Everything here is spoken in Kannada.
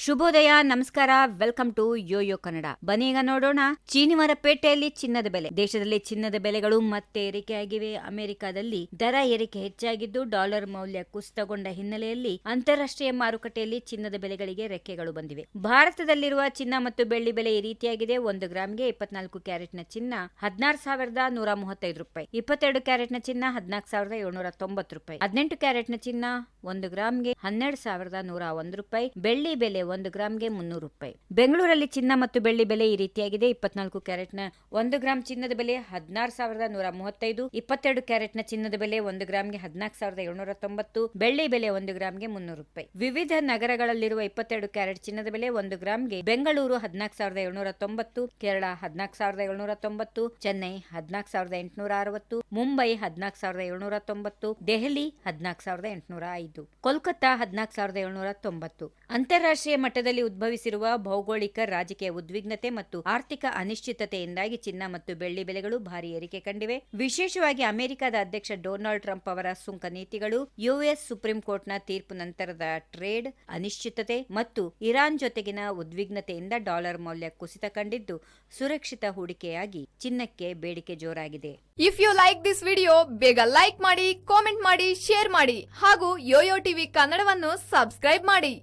ಶುಭೋದಯ, ನಮಸ್ಕಾರ, ವೆಲ್ಕಮ್ ಟು ಯೋಯೋ ಕನ್ನಡ. ಬನ್ನಿ ಈಗ ನೋಡೋಣ ಚೀನಿವಾರಪೇಟೆಯಲ್ಲಿ ಚಿನ್ನದ ಬೆಲೆ. ದೇಶದಲ್ಲಿ ಚಿನ್ನದ ಬೆಲೆಗಳು ಮತ್ತೆ ಏರಿಕೆಯಾಗಿವೆ. ಅಮೆರಿಕದಲ್ಲಿ ದರ ಏರಿಕೆ ಹೆಚ್ಚಾಗಿದ್ದು ಡಾಲರ್ ಮೌಲ್ಯ ಕುಸಿತಗೊಂಡ ಹಿನ್ನೆಲೆಯಲ್ಲಿ ಅಂತಾರಾಷ್ಟ್ರೀಯ ಮಾರುಕಟ್ಟೆಯಲ್ಲಿ ಚಿನ್ನದ ಬೆಲೆಗಳಿಗೆ ರೆಕ್ಕೆಗಳು ಬಂದಿವೆ. ಭಾರತದಲ್ಲಿರುವ ಚಿನ್ನ ಮತ್ತು ಬೆಳ್ಳಿ ಬೆಲೆ ಈ ರೀತಿಯಾಗಿದೆ. 1 ಗ್ರಾಂಗೆ 24 ಕ್ಯಾರೆಟ್ನ ಚಿನ್ನ 16,135 ರೂಪಾಯಿ, 22 ಕ್ಯಾರೆಟ್ನ ಚಿನ್ನ 14,790 ರೂಪಾಯಿ, 18 ಕ್ಯಾರೆಟ್ನ ಚಿನ್ನ 1 ಗ್ರಾಂಗೆ 12,101 ರೂಪಾಯಿ, ಬೆಳ್ಳಿ ಬೆಲೆ 1 ಗ್ರಾಂಗೆ 300 ರೂಪಾಯಿ. ಬೆಂಗಳೂರಲ್ಲಿ ಚಿನ್ನ ಮತ್ತು ಬೆಳ್ಳಿ ಬೆಲೆ ಈ ರೀತಿಯಾಗಿದೆ. 24 ಕ್ಯಾರೆಟ್ನ 1 ಗ್ರಾಂ ಚಿನ್ನದ ಬೆಲೆ 16,135, 22 ಕ್ಯಾರೆಟ್ನ ಚಿನ್ನದ ಬೆಲೆ 1 ಗ್ರಾಂಗೆ 14,790, ಬೆಳ್ಳಿ ಬೆಲೆ 1 ಗ್ರಾಂಗೆ 300 ರೂಪಾಯಿ. ವಿವಿಧ ನಗರಗಳಲ್ಲಿರುವ 22 ಕ್ಯಾರೆಟ್ ಚಿನ್ನದ ಬೆಲೆ 1 ಗ್ರಾಂಗೆ ಬೆಂಗಳೂರು 14,790, ಕೇರಳ 14,790, ಚೆನ್ನೈ 14,860, ಮುಂಬೈ 14,790, ದೆಹಲಿ 14,805, ಕೋಲ್ಕತ್ತಾ 14,790. ಅಂತಾರಾಷ್ಟ್ರೀಯ ಮಟ್ಟದಲ್ಲಿ ಉದ್ಭವಿಸಿರುವ ಭೌಗೋಳಿಕ, ರಾಜಕೀಯ ಉದ್ವಿಗ್ನತೆ ಮತ್ತು ಆರ್ಥಿಕ ಅನಿಶ್ಚಿತತೆಯಿಂದಾಗಿ ಚಿನ್ನ ಮತ್ತು ಬೆಳ್ಳಿ ಬೆಲೆಗಳು ಭಾರಿ ಏರಿಕೆ ಕಂಡಿವೆ. ವಿಶೇಷವಾಗಿ ಅಮೆರಿಕದ ಅಧ್ಯಕ್ಷ ಡೊನಾಲ್ಡ್ ಟ್ರಂಪ್ ಅವರ ಸುಂಕ ನೀತಿಗಳು, ಯುಎಸ್ ಸುಪ್ರೀಂ ಕೋರ್ಟ್ನ ತೀರ್ಪು ನಂತರದ ಟ್ರೇಡ್ ಅನಿಶ್ಚಿತತೆ ಮತ್ತು ಇರಾನ್ ಜೊತೆಗಿನ ಉದ್ವಿಗ್ನತೆಯಿಂದ ಡಾಲರ್ ಮೌಲ್ಯ ಕುಸಿತ ಕಂಡಿದ್ದು ಸುರಕ್ಷಿತ ಹೂಡಿಕೆಯಾಗಿ ಚಿನ್ನಕ್ಕೆ ಬೇಡಿಕೆ ಜೋರಾಗಿದೆ. If you like this video, ಬೇಗ ಲೈಕ್ ಮಾಡಿ, ಕಾಮೆಂಟ್ ಮಾಡಿ, ಶೇರ್ ಮಾಡಿ ಹಾಗೂ ಯೋಯೋ ಟಿವಿ ಕನ್ನಡವನ್ನು ಸಬ್ಸ್ಕ್ರೈಬ್ ಮಾಡಿ.